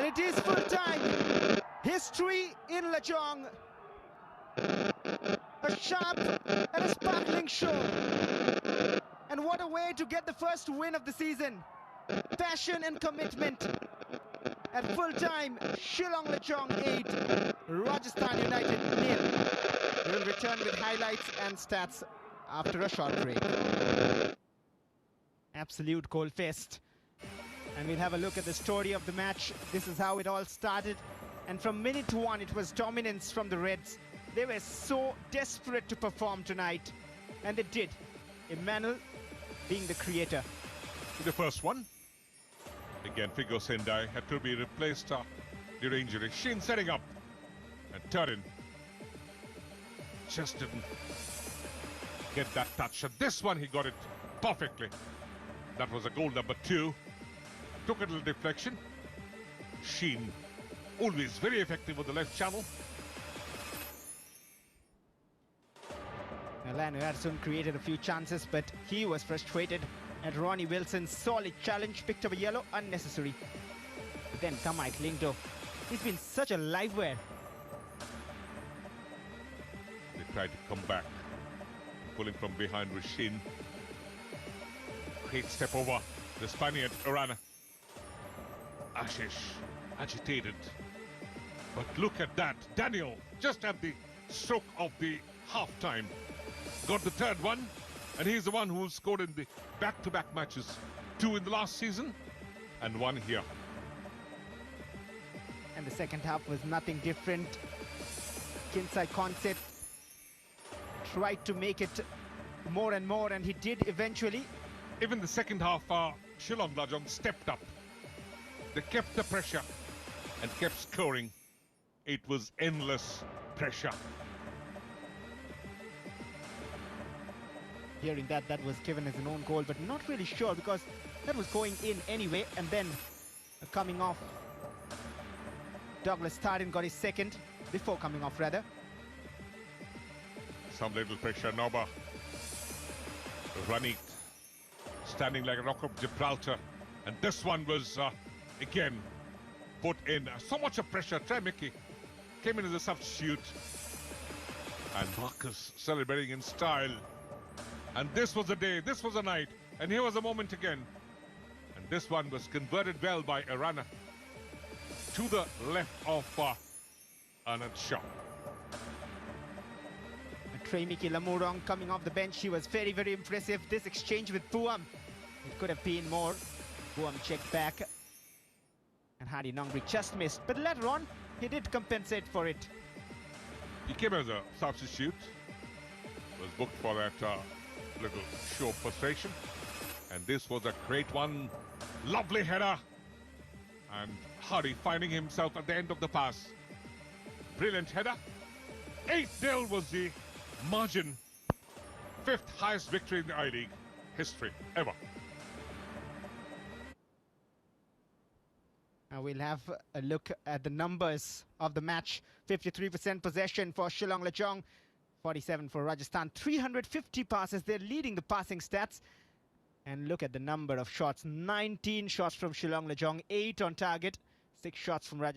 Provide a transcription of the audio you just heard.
it is full time. History in Lajong. A sharp and a sparkling show. And what a way to get the first win of the season. Passion and commitment. At full time, Shillong Lajong 8, Rajasthan United 0. We will return with highlights and stats after a short break. Absolute goal fest. And we'll have a look at the story of the match. This is how it all started. And from minute one, it was dominance from the Reds. They were so desperate to perform tonight. And they did. Emmanuel being the creator. The first one. Again, Figo Sendai had to be replaced due to injury. Shin setting up. And Turin just didn't get that touch. And this one, he got it perfectly. That was a goal number 2. Took a little deflection. Sheen, always very effective with the left channel. Lanu Harrison created a few chances, but he was frustrated at Ronnie Wilson's solid challenge, picked up a yellow, unnecessary. But then Kamai Klingdo, he's been such a live wire. They tried to come back, pulling from behind with Shin. Great step over the Spaniard, Arana. Ashish, agitated. But look at that, Daniel, just at the stroke of the half-time. Got the third one, and he's the one who scored in the back-to-back matches. 2 in the last season, and 1 here. And the second half was nothing different. Kinsai Concept tried to make it more and more, and he did eventually. Even the second half, Shillong Lajong stepped up. They kept the pressure and kept scoring. It was endless pressure. Hearing that was given as an own goal, but not really sure because that was going in anyway. And then coming off, Douglas Tardin got his second before coming off rather. Some little pressure, Noba. Running, standing like a rock of Gibraltar. And this one was, again, put in. So much of pressure. Trey Mickey came in as a substitute. And Marcus celebrating in style. And this was a day, this was a night. And here was a moment again. And this one was converted well by Arana. To the left of Anand Shah. Trey Mickey Lamurong coming off the bench. He was very, very impressive. This exchange with Puam, it could have been more. Puam checked back. And Hadi Nongri just missed. But later on, he did compensate for it. He came as a substitute. Was booked for that little show of frustration. And this was a great one. Lovely header. And Hadi finding himself at the end of the pass. Brilliant header. 8-0 was the margin. 5th highest victory in the I-League history ever. Now we'll have a look at the numbers of the match. 53% possession for Shillong Lajong, 47 for Rajasthan, 350 passes. They're leading the passing stats. And look at the number of shots. 19 shots from Shillong Lajong, 8 on target, 6 shots from Rajasthan.